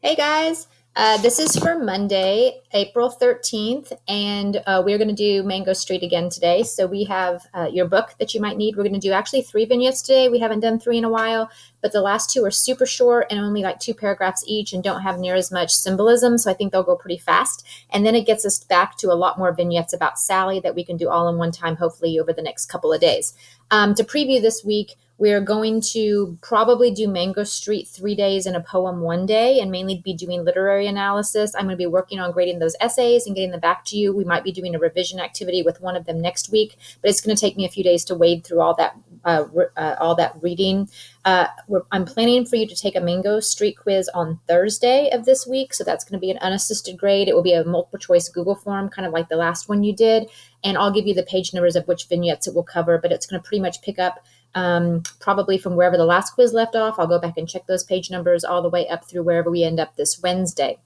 Hey guys, this is for Monday, April 13th, and we're going to do Mango Street again today. So we have your book that you might need. We're going to do actually 3 vignettes today. We haven't done 3 in a while, but the last 2 are super short and only like 2 paragraphs each and don't have near as much symbolism. So I think they'll go pretty fast. And then it gets us back to a lot more vignettes about Sally that we can do all in one time, hopefully over the next couple of days. To preview this week, we're going to probably do Mango Street 3 days and a poem 1 day, and mainly be doing literary analysis. I'm going to be working on grading those essays and getting them back to you. We might be doing a revision activity with one of them next week, but it's going to take me a few days to wade through all that reading. I'm planning for you to take a Mango Street quiz on Thursday of this week, so that's going to be an unassisted grade. It will be a multiple choice Google form, kind of like the last one you did, and I'll give you the page numbers of which vignettes it will cover, but it's going to pretty much pick up probably from wherever the last quiz left off. I'll go back and check those page numbers all the way up through wherever we end up this Wednesday.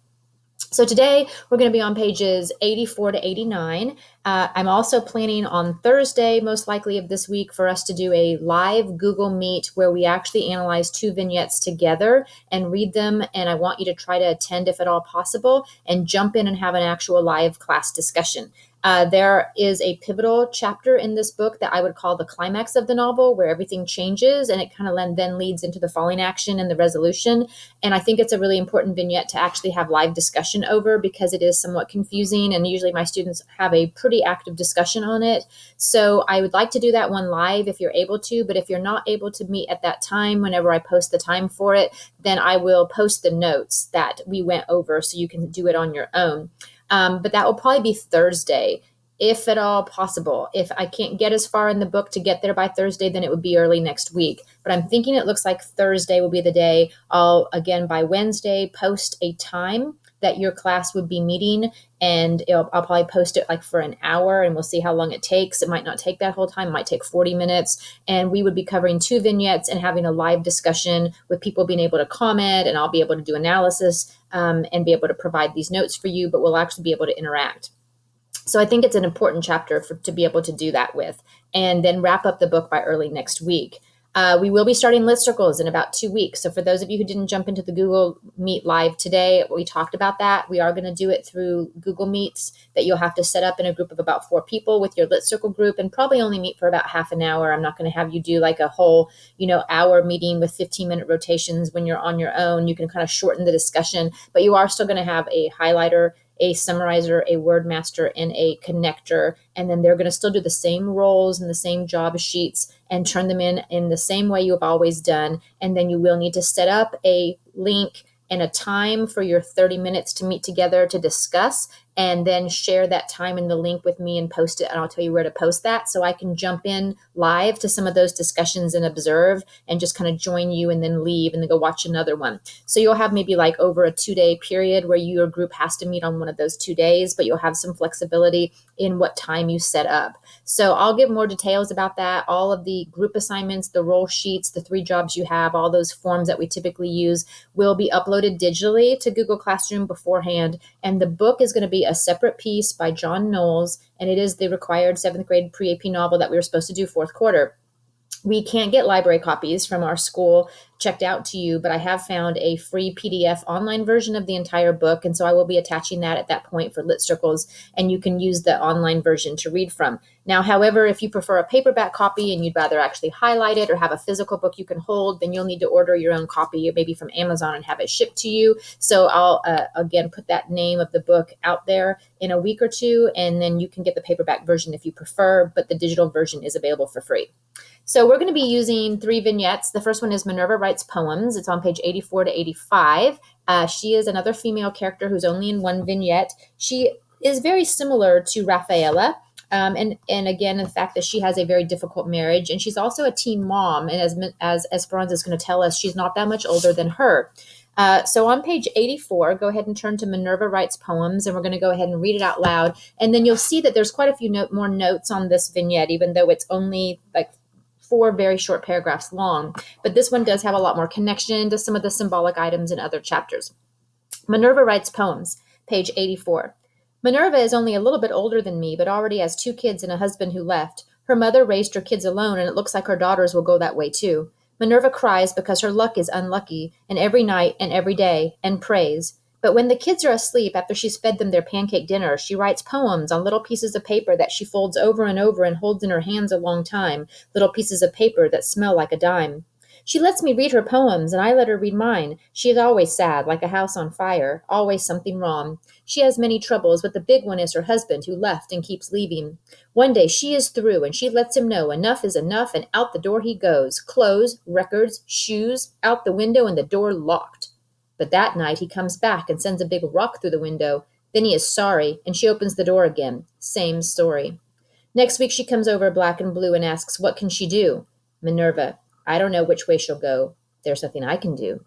So today we're going to be on pages 84 to 89. I'm also planning on Thursday, most likely of this week, for us to do a live Google Meet where we actually analyze 2 vignettes together and read them. And I want you to try to attend if at all possible and jump in and have an actual live class discussion. There is a pivotal chapter in this book that I would call the climax of the novel, where everything changes and it kind of then leads into the falling action and the resolution. And I think it's a really important vignette to actually have live discussion over, because it is somewhat confusing, and usually my students have a pretty active discussion on it. So I would like to do that one live if you're able to, but if you're not able to meet at that time, whenever I post the time for it, then I will post the notes that we went over so you can do it on your own. But that will probably be Thursday, if at all possible. If I can't get as far in the book to get there by Thursday, then it would be early next week. But I'm thinking it looks like Thursday will be the day. I'll, again, by Wednesday, post a time that your class would be meeting, and I'll probably post it like for an hour, and we'll see how long it takes. It might not take that whole time. It might take 40 minutes, and we would be covering 2 vignettes and having a live discussion with people being able to comment, and I'll be able to do analysis and be able to provide these notes for you, but we'll actually be able to interact. So I think it's an important chapter to be able to do that with, and then wrap up the book by early next week. We will be starting lit circles in about 2 weeks. So for those of you who didn't jump into the Google Meet live today, we talked about that. We are going to do it through Google Meets that you'll have to set up in a group of about 4 people with your lit circle group, and probably only meet for about half an hour. I'm not going to have you do like a whole, hour meeting with 15-minute rotations when you're on your own. You can kind of shorten the discussion, but you are still going to have a highlighter, a summarizer, a word master, and a connector. And then they're going to still do the same roles and the same job sheets and turn them in the same way you have always done. And then you will need to set up a link and a time for your 30 minutes to meet together to discuss, and then share that time in the link with me and post it. And I'll tell you where to post that so I can jump in live to some of those discussions and observe and just kind of join you and then leave and then go watch another one. So you'll have maybe like over a 2-day period where your group has to meet on one of those 2 days, but you'll have some flexibility in what time you set up. So I'll give more details about that. All of the group assignments, the role sheets, the 3 jobs you have, all those forms that we typically use will be uploaded digitally to Google Classroom beforehand. And the book is going to be a separate piece by John Knowles, and it is the required 7th grade pre-AP novel that we were supposed to do 4th quarter. We can't get library copies from our school checked out to you, but I have found a free PDF online version of the entire book, and so I will be attaching that at that point for Lit Circles, and you can use the online version to read from. Now, however, if you prefer a paperback copy and you'd rather actually highlight it or have a physical book you can hold, then you'll need to order your own copy, maybe from Amazon, and have it shipped to you. So I'll, again, put that name of the book out there in a week or 2, and then you can get the paperback version if you prefer, but the digital version is available for free. So we're going to be using 3 vignettes. The first one is Minerva Writes Poems. It's on page 84 to 85. She is another female character who's only in 1 vignette. She is very similar to Rafaela. And again, the fact that she has a very difficult marriage, and she's also a teen mom. And as Esperanza is going to tell us, she's not that much older than her. So on page 84, go ahead and turn to Minerva Writes Poems, and we're going to go ahead and read it out loud. And then you'll see that there's quite a few more notes on this vignette, even though it's only like 4 very short paragraphs long. But this one does have a lot more connection to some of the symbolic items in other chapters. Minerva Writes Poems, page 84. Minerva is only a little bit older than me, but already has 2 kids and a husband who left. Her mother raised her kids alone, and it looks like her daughters will go that way too. Minerva cries because her luck is unlucky, and every night and every day, and prays. But when the kids are asleep after she's fed them their pancake dinner, she writes poems on little pieces of paper that she folds over and over and holds in her hands a long time, little pieces of paper that smell like a dime. She lets me read her poems, and I let her read mine. She is always sad, like a house on fire, always something wrong. She has many troubles, but the big one is her husband, who left and keeps leaving. One day she is through, and she lets him know enough is enough, and out the door he goes. Clothes, records, shoes, out the window, and the door locked. But that night he comes back and sends a big rock through the window. Then he is sorry, and she opens the door again. Same story. Next week she comes over black and blue and asks, what can she do? Minerva, I don't know which way she'll go. There's nothing I can do.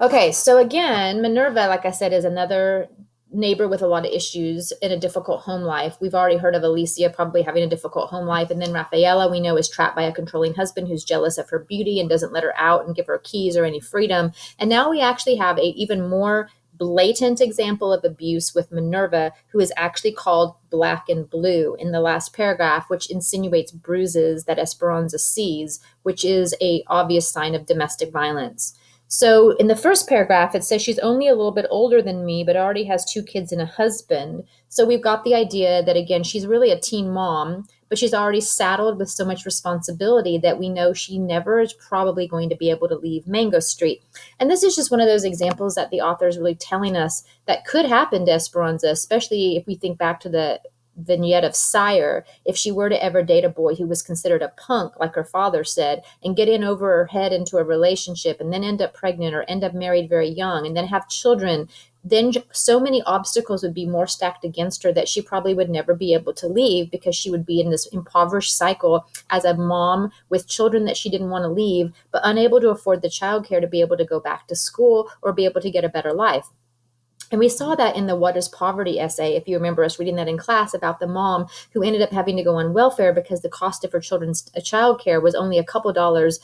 Okay, so again, Minerva, like I said, is another neighbor with a lot of issues in a difficult home life. We've already heard of Alicia probably having a difficult home life. And then Rafaela, we know, is trapped by a controlling husband who's jealous of her beauty and doesn't let her out and give her keys or any freedom. And now we actually have a even more blatant example of abuse with Minerva, who is actually called black and blue in the last paragraph, which insinuates bruises that Esperanza sees, which is a obvious sign of domestic violence. So in the first paragraph, it says she's only a little bit older than me, but already has 2 kids and a husband. So we've got the idea that, again, she's really a teen mom, but she's already saddled with so much responsibility that we know she never is probably going to be able to leave Mango Street. And this is just one of those examples that the author is really telling us that could happen to Esperanza, especially if we think back to the vignette of Sire. If she were to ever date a boy who was considered a punk, like her father said, and get in over her head into a relationship and then end up pregnant or end up married very young and then have children, then so many obstacles would be more stacked against her that she probably would never be able to leave, because she would be in this impoverished cycle as a mom with children that she didn't want to leave, but unable to afford the childcare to be able to go back to school or be able to get a better life. And we saw that in the What is Poverty essay, if you remember us reading that in class, about the mom who ended up having to go on welfare because the cost of her children's childcare was only a couple dollars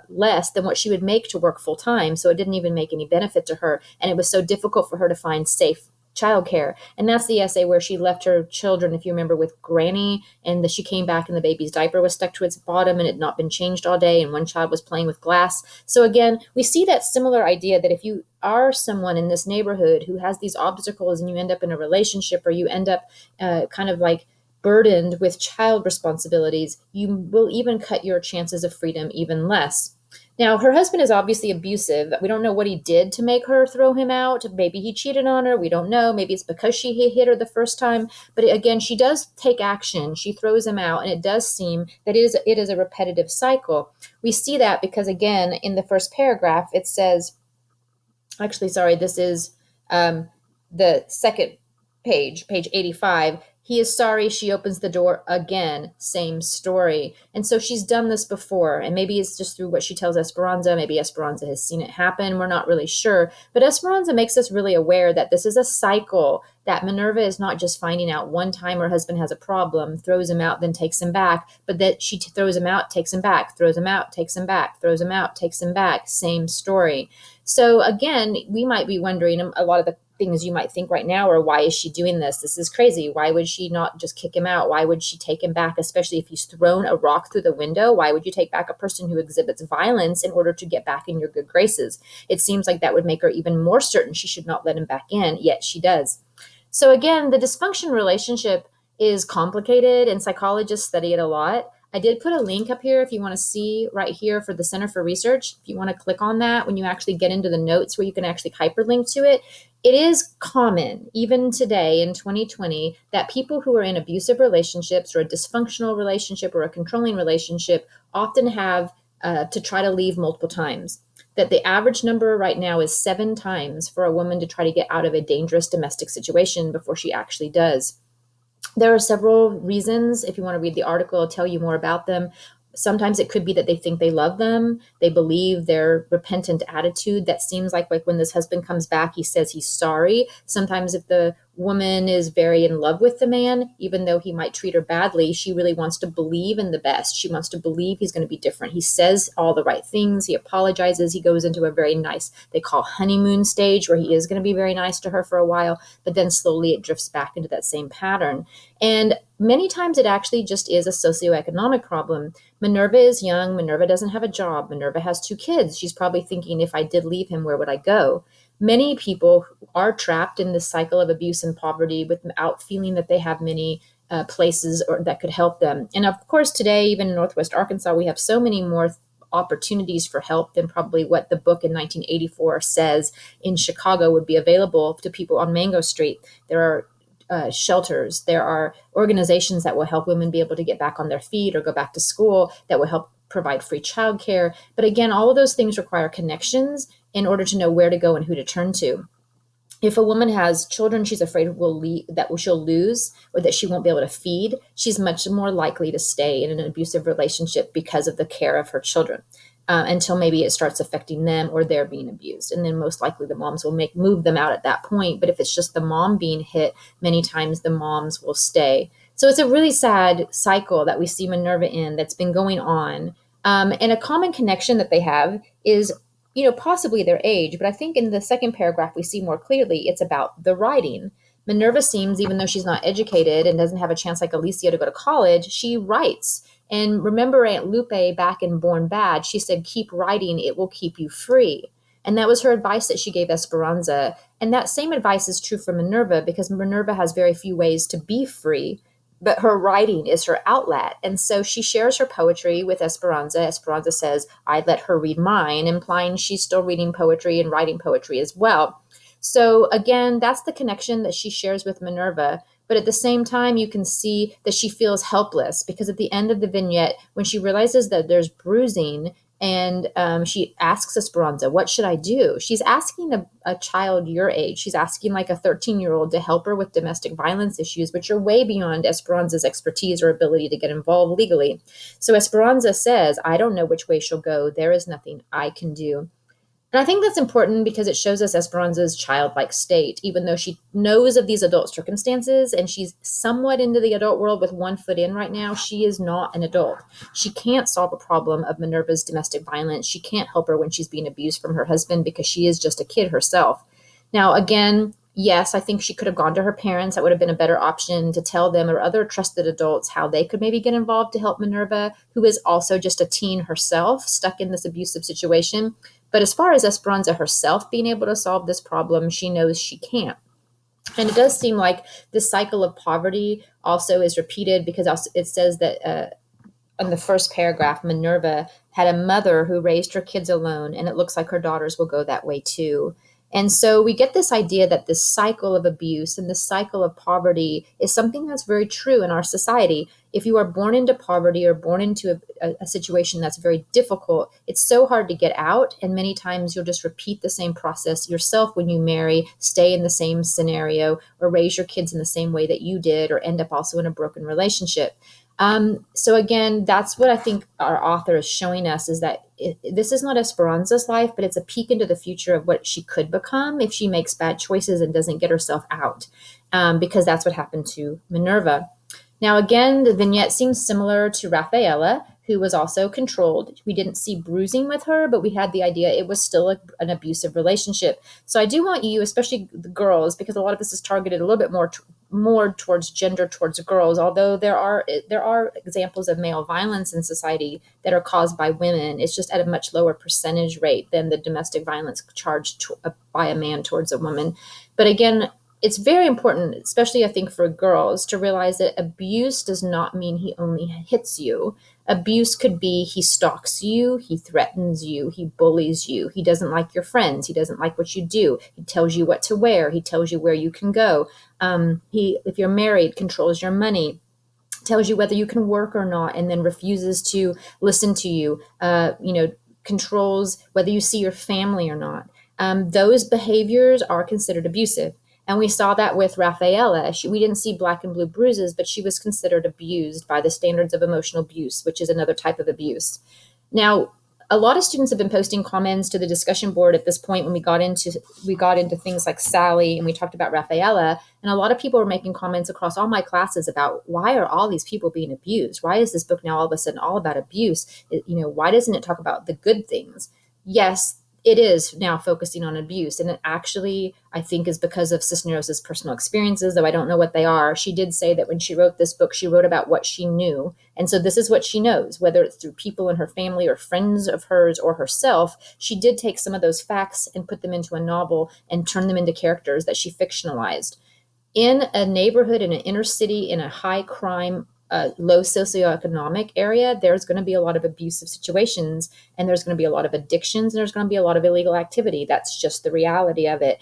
less than what she would make to work full time. So it didn't even make any benefit to her. And it was so difficult for her to find safe childcare. And that's the essay where she left her children, if you remember, with Granny, and she came back and the baby's diaper was stuck to its bottom and it had not been changed all day, and one child was playing with glass. So again, we see that similar idea that if you are someone in this neighborhood who has these obstacles and you end up in a relationship, or you end up kind of like burdened with child responsibilities, you will even cut your chances of freedom even less. Now, her husband is obviously abusive. We don't know what he did to make her throw him out. Maybe he cheated on her. We don't know. Maybe it's because he hit her the first time. But again, she does take action. She throws him out, and it does seem that it is a repetitive cycle. We see that because, again, in the first paragraph, it says, actually, sorry, this is the second page 85. He is sorry. She opens the door again. Same story. And so she's done this before. And maybe it's just through what she tells Esperanza. Maybe Esperanza has seen it happen. We're not really sure. But Esperanza makes us really aware that this is a cycle, that Minerva is not just finding out one time her husband has a problem, throws him out, then takes him back, but that she throws him out, takes him back, throws him out, takes him back, throws him out, takes him back. Same story. So again, we might be wondering, a lot of the things you might think right now are, why is she doing this? This is crazy. Why would she not just kick him out? Why would she take him back, especially if he's thrown a rock through the window? Why would you take back a person who exhibits violence in order to get back in your good graces? It seems like that would make her even more certain she should not let him back in, yet she does. So again, the dysfunction relationship is complicated, and psychologists study it a lot. I did put a link up here if you want to see right here for the Center for Research. If you want to click on that when you actually get into the notes where you can actually hyperlink to it. It is common, even today in 2020, that people who are in abusive relationships or a dysfunctional relationship or a controlling relationship often have to try to leave multiple times. That the average number right now is 7 times for a woman to try to get out of a dangerous domestic situation before she actually does. There are several reasons. If you want to read the article, I'll tell you more about them. Sometimes it could be that they think they love them. They believe their repentant attitude. That seems like when this husband comes back, he says he's sorry. Sometimes if the woman is very in love with the man, even though he might treat her badly. She really wants to believe in the best. She wants to believe he's going to be different. He says all the right things. He apologizes. He goes into a very nice, they call honeymoon stage, where he is going to be very nice to her for a while, but then slowly it drifts back into that same pattern. And many times it actually just is a socioeconomic problem. Minerva is young. Minerva doesn't have a job. Minerva has two kids. She's probably thinking, if I did leave him, where would I go? Many people are trapped in this cycle of abuse and poverty without feeling that they have many places or that could help them. And of course, today, even in Northwest Arkansas, we have so many more opportunities for help than probably what the book in 1984 says in Chicago would be available to people on Mango Street. There are shelters. There are organizations that will help women be able to get back on their feet or go back to school, that will help provide free childcare. But again, all of those things require connections in order to know where to go and who to turn to. If a woman has children she's afraid she'll lose, or that she won't be able to feed, she's much more likely to stay in an abusive relationship because of the care of her children, until maybe it starts affecting them or they're being abused. And then most likely the moms will move them out at that point. But if it's just the mom being hit, many times the moms will stay. So it's a really sad cycle that we see Minerva in, that's been going on. And a common connection that they have is, possibly their age, but I think in the second paragraph we see more clearly it's about the writing. Minerva seems, even though she's not educated and doesn't have a chance like Alicia to go to college, she writes. And remember Aunt Lupe back in Born Bad, she said, keep writing, it will keep you free. And that was her advice that she gave Esperanza. And that same advice is true for Minerva, because Minerva has very few ways to be free, but her writing is her outlet. And so she shares her poetry with Esperanza. Esperanza says, I let her read mine, implying she's still reading poetry and writing poetry as well. So again, that's the connection that she shares with Minerva. But at the same time, you can see that she feels helpless, because at the end of the vignette, when she realizes that there's bruising, and she asks Esperanza, what should I do? She's asking a child your age. She's asking like a 13-year-old to help her with domestic violence issues, which are way beyond Esperanza's expertise or ability to get involved legally. So Esperanza says, I don't know which way she'll go. There is nothing I can do. And I think that's important because it shows us Esperanza's childlike state. Even though she knows of these adult circumstances and she's somewhat into the adult world with one foot in right now, she is not an adult. She can't solve a problem of Minerva's domestic violence. She can't help her when she's being abused from her husband, because she is just a kid herself. Now, again, yes, I think she could have gone to her parents. That would have been a better option, to tell them or other trusted adults how they could maybe get involved to help Minerva, who is also just a teen herself, stuck in this abusive situation. But as far as Esperanza herself being able to solve this problem, she knows she can't. And it does seem like this cycle of poverty also is repeated, because it says that in the first paragraph, Minerva had a mother who raised her kids alone, and it looks like her daughters will go that way too. And so we get this idea that this cycle of abuse and this cycle of poverty is something that's very true in our society. If you are born into poverty or born into a situation that's very difficult, it's so hard to get out. And many times you'll just repeat the same process yourself when you marry, stay in the same scenario, or raise your kids in the same way that you did, or end up also in a broken relationship. So again, that's what I think our author is showing us, is that this is not Esperanza's life, but it's a peek into the future of what she could become if she makes bad choices and doesn't get herself out, because that's what happened to Minerva. Now, again, the vignette seems similar to Rafaela, who was also controlled. We didn't see bruising with her, but we had the idea it was still an abusive relationship. So I do want you, especially the girls, because a lot of this is targeted a little bit more towards gender, towards girls, although there are examples of male violence in society that are caused by women. It's just at a much lower percentage rate than the domestic violence charged by a man towards a woman. But again, it's very important, especially I think for girls, to realize that abuse does not mean he only hits you. Abuse could be he stalks you, he threatens you, he bullies you, he doesn't like your friends, he doesn't like what you do, he tells you what to wear, he tells you where you can go. He, if you're married, controls your money, tells you whether you can work or not, and then refuses to listen to you, controls whether you see your family or not. Those behaviors are considered abusive. And we saw that with Rafaela. We didn't see black and blue bruises, but she was considered abused by the standards of emotional abuse, which is another type of abuse. Now, A lot of students have been posting comments to the discussion board at this point when we got into things like Sally and we talked about Rafaela, and a lot of people were making comments across all my classes about why are all these people being abused? Why is this book now all of a sudden all about abuse? Why doesn't it talk about the good things? Yes, it is now focusing on abuse. And it actually, I think, is because of Cisneros' personal experiences, though I don't know what they are. She did say that when she wrote this book, she wrote about what she knew. And so this is what she knows, whether it's through people in her family or friends of hers or herself. She did take some of those facts and put them into a novel and turn them into characters that she fictionalized. In a neighborhood, in an inner city, in a high crime, low socioeconomic area, there's going to be a lot of abusive situations, and there's going to be a lot of addictions, and there's going to be a lot of illegal activity. That's just the reality of it.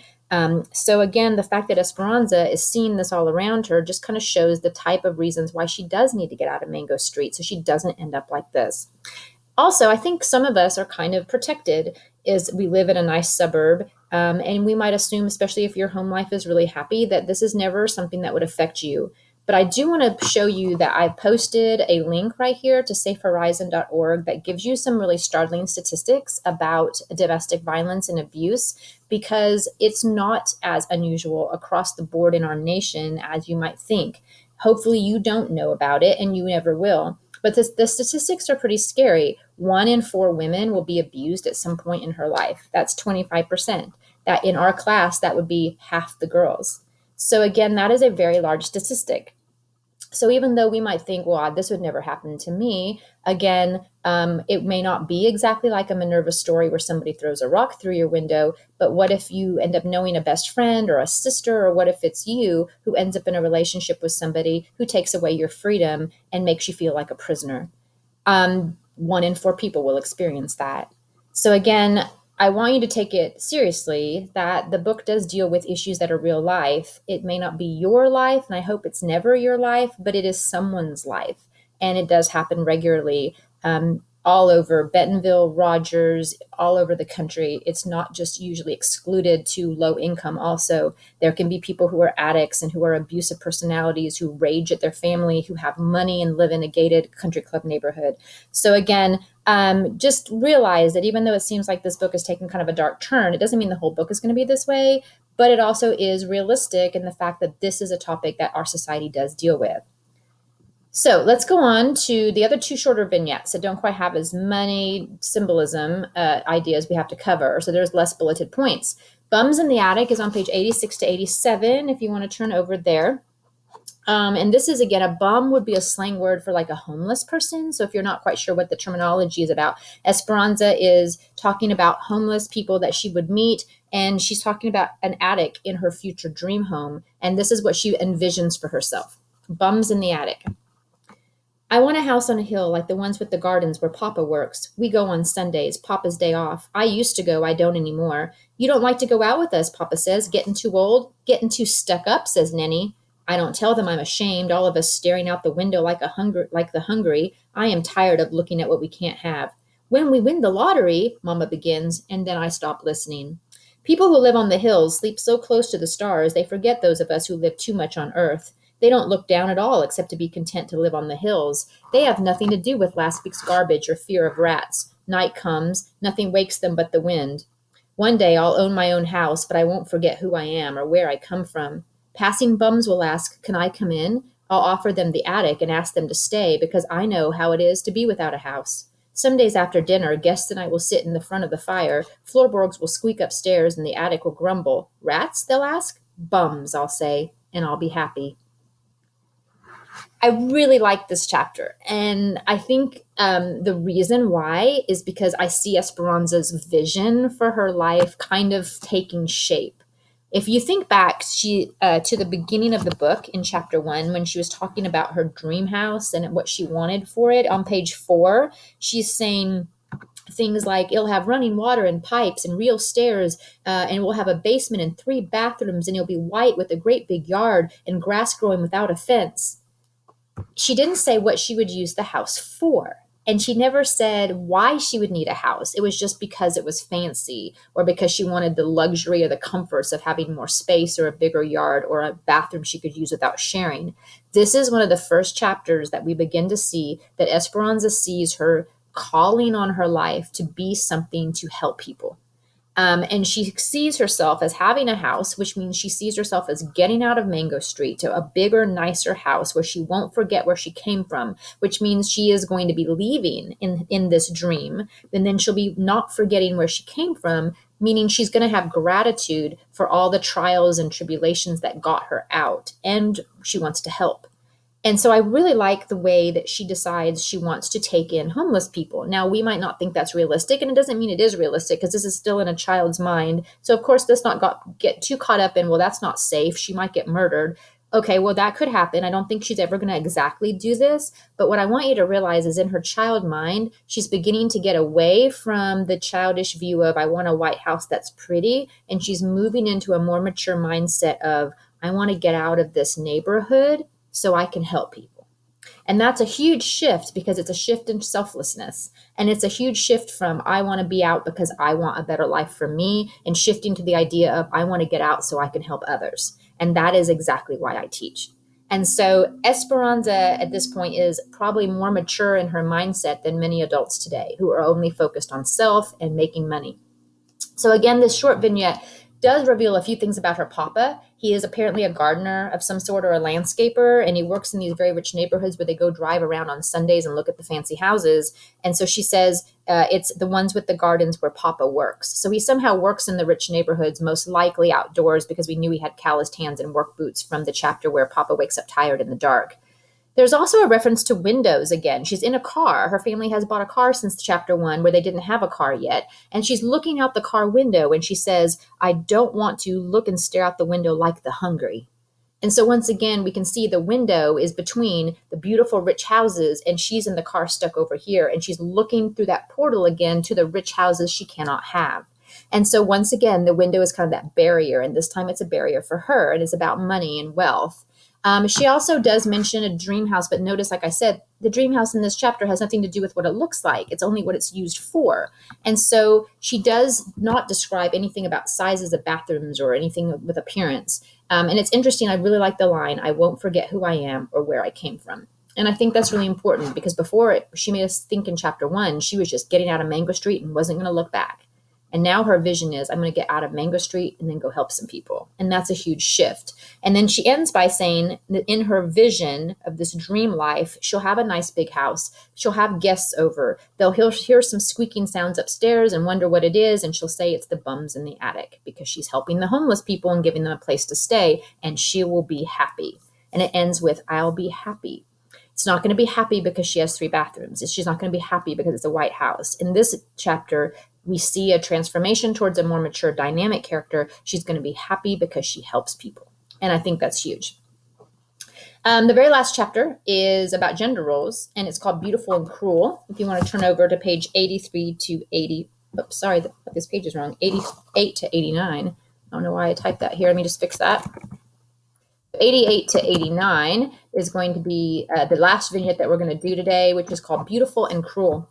So again, the fact that Esperanza is seeing this all around her just kind of shows the type of reasons why she does need to get out of Mango Street so she doesn't end up like this. Also, I think some of us are kind of protected is we live in a nice suburb. And we might assume, especially if your home life is really happy, that this is never something that would affect you. But I do want to show you that I posted a link right here to safehorizon.org that gives you some really startling statistics about domestic violence and abuse, because it's not as unusual across the board in our nation as you might think. Hopefully you don't know about it, and you never will. But the statistics are pretty scary. 1 in 4 women will be abused at some point in her life. That's 25%. That in our class, that would be half the girls. So again, that is a very large statistic. So even though we might think, well, this would never happen to me, again, it may not be exactly like a Minerva story where somebody throws a rock through your window, but what if you end up knowing a best friend or a sister, or what if it's you who ends up in a relationship with somebody who takes away your freedom and makes you feel like a prisoner? 1 in 4 people will experience that. So again, I want you to take it seriously that the book does deal with issues that are real life. It may not be your life, and I hope it's never your life, but it is someone's life. And it does happen regularly all over Bentonville, Rogers, all over the country. It's not just usually excluded to low income. Also, there can be people who are addicts and who are abusive personalities, who rage at their family, who have money and live in a gated country club neighborhood. So again, just realize that even though it seems like this book is taking kind of a dark turn, it doesn't mean the whole book is going to be this way, but it also is realistic in the fact that this is a topic that our society does deal with. So let's go on to the other 2 shorter vignettes that don't quite have as many symbolism ideas we have to cover. So there's less bulleted points. Bums in the Attic is on page 86 to 87 if you want to turn over there. And this is, again, a bum would be a slang word for like a homeless person. So if you're not quite sure what the terminology is about, Esperanza is talking about homeless people that she would meet, and she's talking about an attic in her future dream home. And this is what she envisions for herself. Bums in the Attic. I want a house on a hill like the ones with the gardens where Papa works. We go on Sundays, Papa's day off. I used to go, I don't anymore. You don't like to go out with us, Papa says. Getting too old? Getting too stuck up, says Nenny. I don't tell them I'm ashamed, all of us staring out the window like the hungry. I am tired of looking at what we can't have. When we win the lottery, Mama begins, and then I stop listening. People who live on the hills sleep so close to the stars, they forget those of us who live too much on earth. They don't look down at all except to be content to live on the hills. They have nothing to do with last week's garbage or fear of rats. Night comes, nothing wakes them but the wind. One day I'll own my own house, but I won't forget who I am or where I come from. Passing bums will ask, can I come in? I'll offer them the attic and ask them to stay because I know how it is to be without a house. Some days after dinner, guests and I will sit in the front of the fire. Floorboards will squeak upstairs and the attic will grumble. Rats, they'll ask. Bums, I'll say, and I'll be happy. I really like this chapter, and I think the reason why is because I see Esperanza's vision for her life kind of taking shape. If you think back to the beginning of the book in chapter 1, when she was talking about her dream house and what she wanted for it, on page 4, she's saying things like, it'll have running water and pipes and real stairs, and we'll have a basement and 3 bathrooms, and it'll be white with a great big yard and grass growing without a fence. She didn't say what she would use the house for. And she never said why she would need a house. It was just because it was fancy, or because she wanted the luxury or the comforts of having more space or a bigger yard or a bathroom she could use without sharing. This is one of the first chapters that we begin to see that Esperanza sees her calling on her life to be something to help people. And she sees herself as having a house, which means she sees herself as getting out of Mango Street to a bigger, nicer house where she won't forget where she came from, which means she is going to be leaving in this dream. And then she'll be not forgetting where she came from, meaning she's going to have gratitude for all the trials and tribulations that got her out. And she wants to help. And so I really like the way that she decides she wants to take in homeless people. Now, we might not think that's realistic, and it doesn't mean it is realistic because this is still in a child's mind. So, of course, let's not get too caught up in, well, that's not safe. She might get murdered. Okay, well, that could happen. I don't think she's ever going to exactly do this. But what I want you to realize is in her child mind, she's beginning to get away from the childish view of, I want a white house that's pretty. And she's moving into a more mature mindset of, I want to get out of this neighborhood so I can help people. And that's a huge shift because it's a shift in selflessness. And it's a huge shift from I want to be out because I want a better life for me and shifting to the idea of I want to get out so I can help others. And that is exactly why I teach. And so Esperanza at this point is probably more mature in her mindset than many adults today who are only focused on self and making money. So again, this short vignette does reveal a few things about her papa. He is apparently a gardener of some sort or a landscaper, and he works in these very rich neighborhoods where they go drive around on Sundays and look at the fancy houses. And so she says it's the ones with the gardens where papa works. So he somehow works in the rich neighborhoods, most likely outdoors because we knew he had calloused hands and work boots from the chapter where papa wakes up tired in the dark. There's also a reference to windows again. She's in a car. Her family has bought a car since chapter 1 where they didn't have a car yet. And she's looking out the car window and she says, I don't want to look and stare out the window like the hungry. And so once again, we can see the window is between the beautiful rich houses and she's in the car stuck over here. And she's looking through that portal again to the rich houses she cannot have. And so once again, the window is kind of that barrier. And this time it's a barrier for her. And it's about money and wealth. She also does mention a dream house, but notice, like I said, the dream house in this chapter has nothing to do with what it looks like. It's only what it's used for. And so she does not describe anything about sizes of bathrooms or anything with appearance. And it's interesting. I really like the line, I won't forget who I am or where I came from. And I think that's really important because before she made us think in chapter 1, she was just getting out of Mango Street and wasn't going to look back. And now her vision is, I'm going to get out of Mango Street and then go help some people. And that's a huge shift. And then she ends by saying that in her vision of this dream life, she'll have a nice big house. She'll have guests over. They'll hear some squeaking sounds upstairs and wonder what it is. And she'll say it's the bums in the attic because she's helping the homeless people and giving them a place to stay. And she will be happy. And it ends with, I'll be happy. It's not going to be happy because she has 3 bathrooms. She's not going to be happy because it's a white house. In this chapter, we see a transformation towards a more mature, dynamic character. She's going to be happy because she helps people. And I think that's huge. The very last chapter is about gender roles, and it's called Beautiful and Cruel. If you want to turn over to page 83 to 80, oops, sorry, this page is wrong, 88 to 89. I don't know why I typed that here. Let me just fix that. 88 to 89 is going to be the last vignette that we're going to do today, which is called Beautiful and Cruel.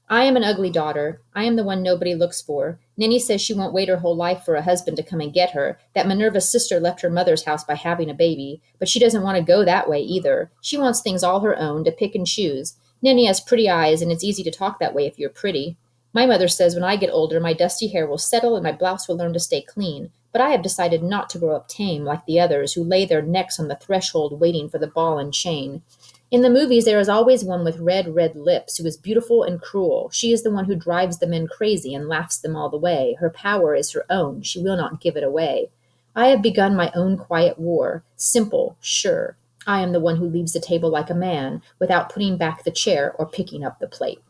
I am an ugly daughter. I am the one nobody looks for. Ninny says she won't wait her whole life for a husband to come and get her, that Minerva's sister left her mother's house by having a baby, but she doesn't want to go that way either. She wants things all her own, to pick and choose. Ninny has pretty eyes, and it's easy to talk that way if you're pretty. My mother says when I get older, my dusty hair will settle and my blouse will learn to stay clean, but I have decided not to grow up tame like the others who lay their necks on the threshold waiting for the ball and chain. In the movies, there is always one with red lips who is beautiful and cruel. She is the one who drives the men crazy and laughs them all the way. Her power is her own. She will not give it away. I have begun my own quiet war. Simple, sure. I am the one who leaves the table like a man without putting back the chair or picking up the plate.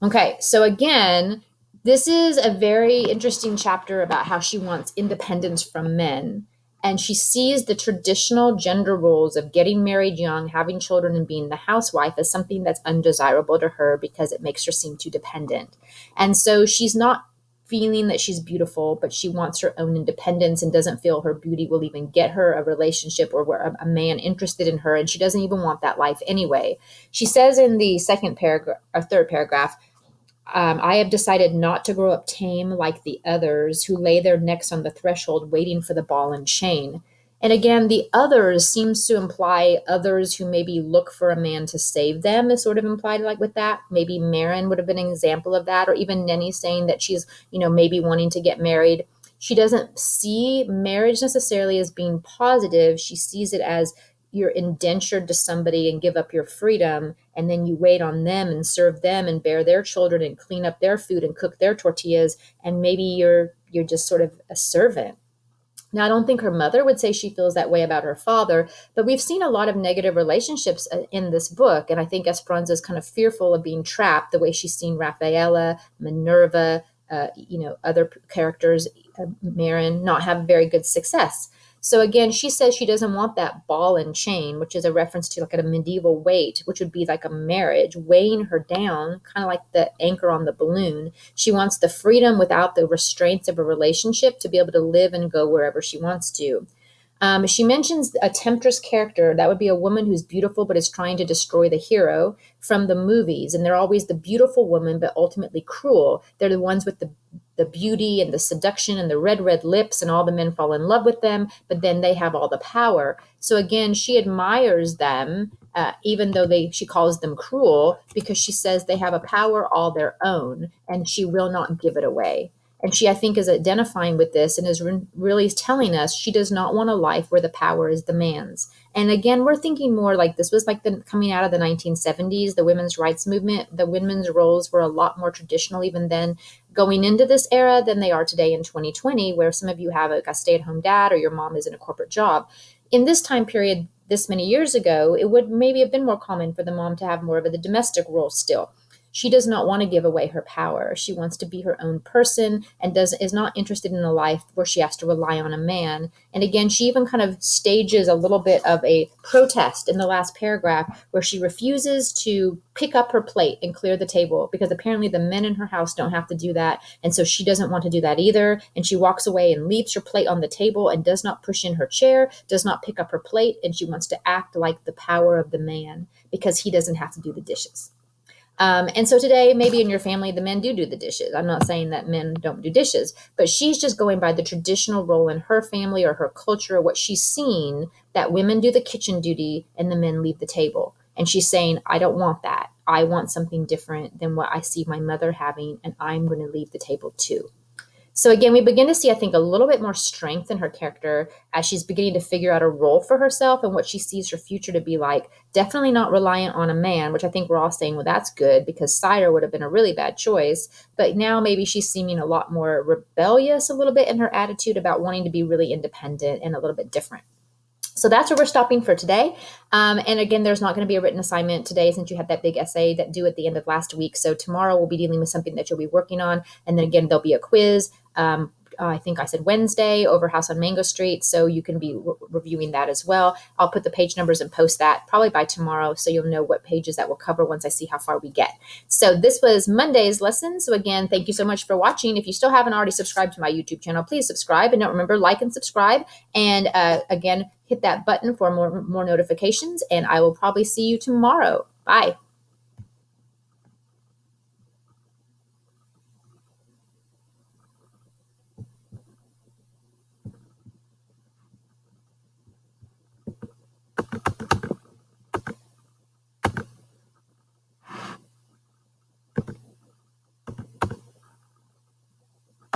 Okay, so again, this is a very interesting chapter about how she wants independence from men. And she sees the traditional gender roles of getting married young, having children, and being the housewife as something that's undesirable to her because it makes her seem too dependent. And so she's not feeling that she's beautiful, but she wants her own independence and doesn't feel her beauty will even get her a relationship or a man interested in her. And she doesn't even want that life anyway. She says in the third paragraph, I have decided not to grow up tame like the others who lay their necks on the threshold waiting for the ball and chain. And again, the others seems to imply others who maybe look for a man to save them is sort of implied like with that. Maybe Marin would have been an example of that, or even Nenny saying that she's, maybe wanting to get married. She doesn't see marriage necessarily as being positive. She sees it as you're indentured to somebody and give up your freedom, and then you wait on them and serve them and bear their children and clean up their food and cook their tortillas, and maybe you're just sort of a servant. Now, I don't think her mother would say she feels that way about her father, but we've seen a lot of negative relationships in this book. And I think Esperanza is kind of fearful of being trapped the way she's seen Rafaela, Minerva, other characters, Marin, not have very good success. So again, she says she doesn't want that ball and chain, which is a reference to like a medieval weight, which would be like a marriage weighing her down, kind of like the anchor on the balloon. She wants the freedom without the restraints of a relationship to be able to live and go wherever she wants to. She mentions a temptress character. That would be a woman who's beautiful but is trying to destroy the hero from the movies. And they're always the beautiful woman, but ultimately cruel. They're the ones with the beauty and the seduction and the red lips, and all the men fall in love with them, but then they have all the power. So again, she admires them, even though she calls them cruel, because she says they have a power all their own, and she will not give it away. And she, I think, is identifying with this and is really telling us she does not want a life where the power is the man's. And again, we're thinking more like this was like coming out of the 1970s, the women's rights movement. The women's roles were a lot more traditional even then going into this era than they are today in 2020, where some of you have a stay-at-home dad or your mom is in a corporate job. In this time period, this many years ago, it would maybe have been more common for the mom to have more of the domestic role still. She does not want to give away her power. She wants to be her own person and is not interested in a life where she has to rely on a man. And again, she even kind of stages a little bit of a protest in the last paragraph where she refuses to pick up her plate and clear the table because apparently the men in her house don't have to do that. And so she doesn't want to do that either. And she walks away and leaves her plate on the table and does not push in her chair, does not pick up her plate. And she wants to act like the power of the man because he doesn't have to do the dishes. And so today, maybe in your family, the men do the dishes. I'm not saying that men don't do dishes, but she's just going by the traditional role in her family or her culture, or what she's seen, that women do the kitchen duty and the men leave the table. And she's saying, I don't want that. I want something different than what I see my mother having, and I'm going to leave the table too. So again, we begin to see, I think, a little bit more strength in her character as she's beginning to figure out a role for herself and what she sees her future to be like. Definitely not reliant on a man, which I think we're all saying, well, that's good because Sire would have been a really bad choice. But now maybe she's seeming a lot more rebellious a little bit in her attitude about wanting to be really independent and a little bit different. So that's where we're stopping for today. And again, there's not going to be a written assignment today since you had that big essay that due at the end of last week. So tomorrow we'll be dealing with something that you'll be working on. And then again, there'll be a quiz. I think I said Wednesday over House on Mango Street. So you can be reviewing that as well. I'll put the page numbers and post that probably by tomorrow. So you'll know what pages that will cover once I see how far we get. So this was Monday's lesson. So again, thank you so much for watching. If you still haven't already subscribed to my YouTube channel, please subscribe. And don't remember, like and subscribe. And again, hit that button for more notifications. And I will probably see you tomorrow. Bye.